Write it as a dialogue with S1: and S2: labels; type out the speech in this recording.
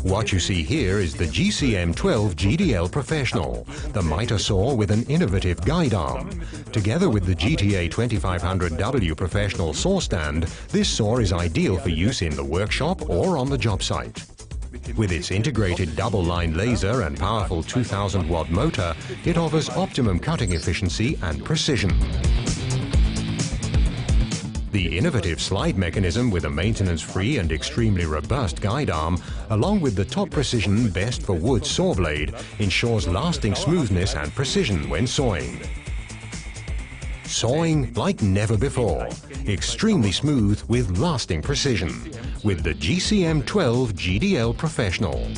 S1: What you see here is the GCM 12 GDL Professional, the mitre saw with an innovative guide arm. Together with the GTA 2500W Professional saw stand, this saw is ideal for use in the workshop or on the job site. With its integrated double-line laser and powerful 2000-watt motor, it offers optimum cutting efficiency and precision. The innovative slide mechanism with a maintenance-free and extremely robust guide arm, along with the top precision best for wood saw blade, ensures lasting smoothness and precision when sawing. Sawing like never before. Extremely smooth with lasting precision. With the GCM 12 GDL Professional.